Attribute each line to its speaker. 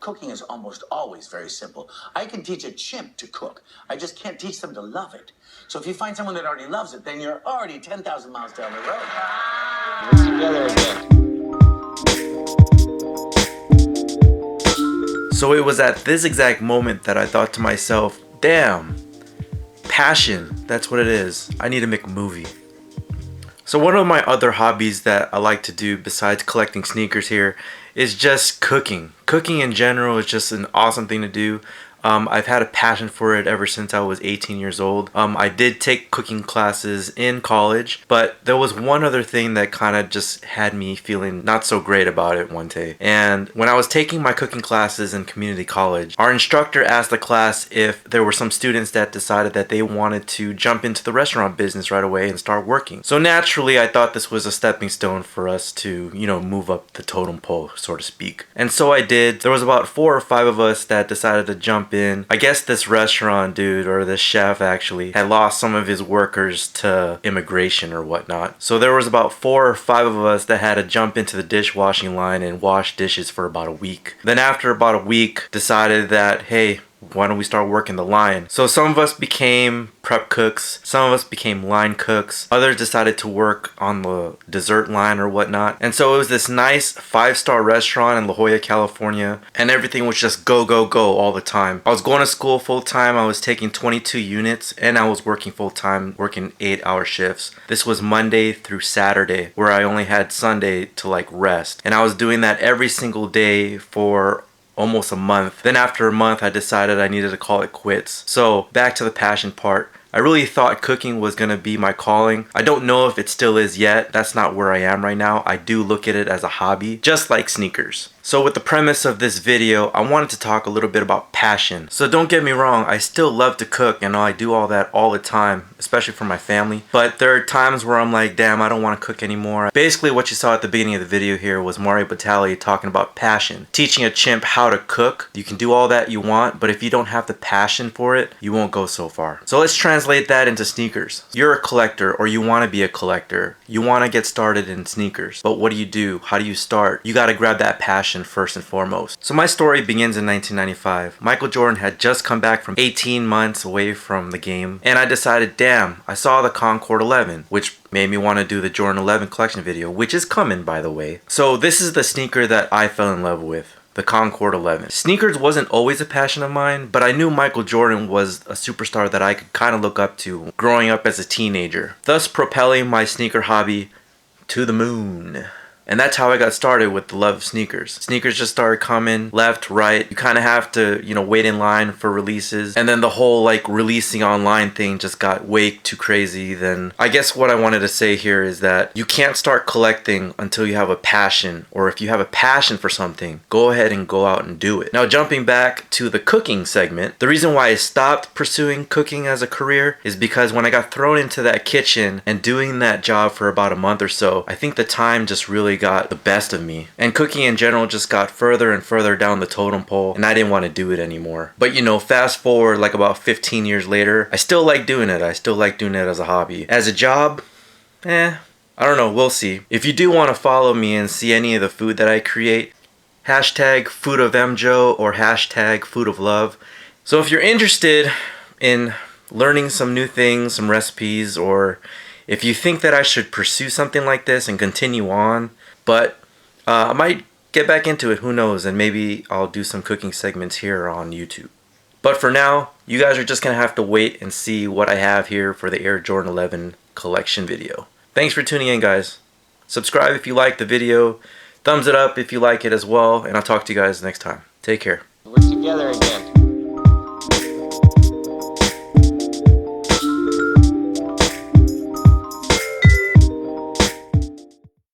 Speaker 1: cooking is almost always very simple. I can teach a chimp to cook. I just can't teach them to love it. So if you find someone that already loves it, then you're already 10,000 miles down the road.
Speaker 2: We're together again.
Speaker 3: So it was at this exact moment that I thought to myself, damn, passion, that's what it is. I need to make a movie. So one of my other hobbies that I like to do besides collecting sneakers here is just cooking. Cooking in general is just an awesome thing to do. I've had a passion for it ever since I was 18 years old. I did take cooking classes in college, but there was one other thing that kind of just had me feeling not so great about it one day. And when I was taking my cooking classes in community college, our instructor asked the class if there were some students that decided that they wanted to jump into the restaurant business right away and start working. So naturally, I thought this was a stepping stone for us to, move up the totem pole, so to speak. And so I did. There was about 4 or 5 of us that decided to jump in. I guess this restaurant dude, or this chef actually, had lost some of his workers to immigration or whatnot. So there was about 4 or 5 of us that had to jump into the dishwashing line and wash dishes for about a week. Then after about a week, decided that, hey, why don't we start working the line? So some of us became prep cooks, some of us became line cooks, others decided to work on the dessert line or whatnot. And so it was this nice 5-star restaurant in La Jolla, California, and everything was just go, go, go all the time. I was going to school full time, I was taking 22 units, and I was working full time, working 8-hour shifts. This was Monday through Saturday, where I only had Sunday to rest. And I was doing that every single day for almost a month. Then after a month, I decided I needed to call it quits. So back to the passion part. I really thought cooking was going to be my calling. I don't know if it still is yet. That's not where I am right now. I do look at it as a hobby, just like sneakers. So with the premise of this video, I wanted to talk a little bit about passion. So don't get me wrong, I still love to cook and I do all that all the time, especially for my family. But there are times where I'm like, damn, I don't want to cook anymore. Basically what you saw at the beginning of the video here was Mario Batali talking about passion. Teaching a chimp how to cook. You can do all that you want, but if you don't have the passion for it, you won't go so far. So let's translate that into sneakers. You're a collector or you want to be a collector. You want to get started in sneakers. But what do? How do you start? You got to grab that passion first and foremost. So my story begins in 1995. Michael Jordan had just come back from 18 months away from the game, and I decided, damn, I saw the Concord 11, which made me want to do the Jordan 11 collection video, which is coming, by the way. So this is the sneaker that I fell in love with. The Concord 11. Sneakers wasn't always a passion of mine, but I knew Michael Jordan was a superstar that I could kind of look up to growing up as a teenager, thus propelling my sneaker hobby to the moon. And that's how I got started with the love of sneakers. Sneakers just started coming left, right. You kind of have to, wait in line for releases. And then the whole releasing online thing just got way too crazy. Then I guess what I wanted to say here is that you can't start collecting until you have a passion. Or if you have a passion for something, go ahead and go out and do it. Now jumping back to the cooking segment, the reason why I stopped pursuing cooking as a career is because when I got thrown into that kitchen and doing that job for about a month or so, I think the time just really got the best of me, and cooking in general just got further and further down the totem pole, and I didn't want to do it anymore. But fast forward about 15 years later, I still like doing it. I still like doing it as a hobby. As a job, I don't know, we'll see. If you do want to follow me and see any of the food that I create, hashtag food of MJO or hashtag food of love. So if you're interested in learning some new things, some recipes, or if you think that I should pursue something like this and continue on, but I might get back into it, who knows, and maybe I'll do some cooking segments here on YouTube. But for now, you guys are just going to have to wait and see what I have here for the Air Jordan 11 collection video. Thanks for tuning in, guys. Subscribe if you like the video, thumbs it up if you like it as well, and I'll talk to you guys next time. Take care.
Speaker 2: We're together again.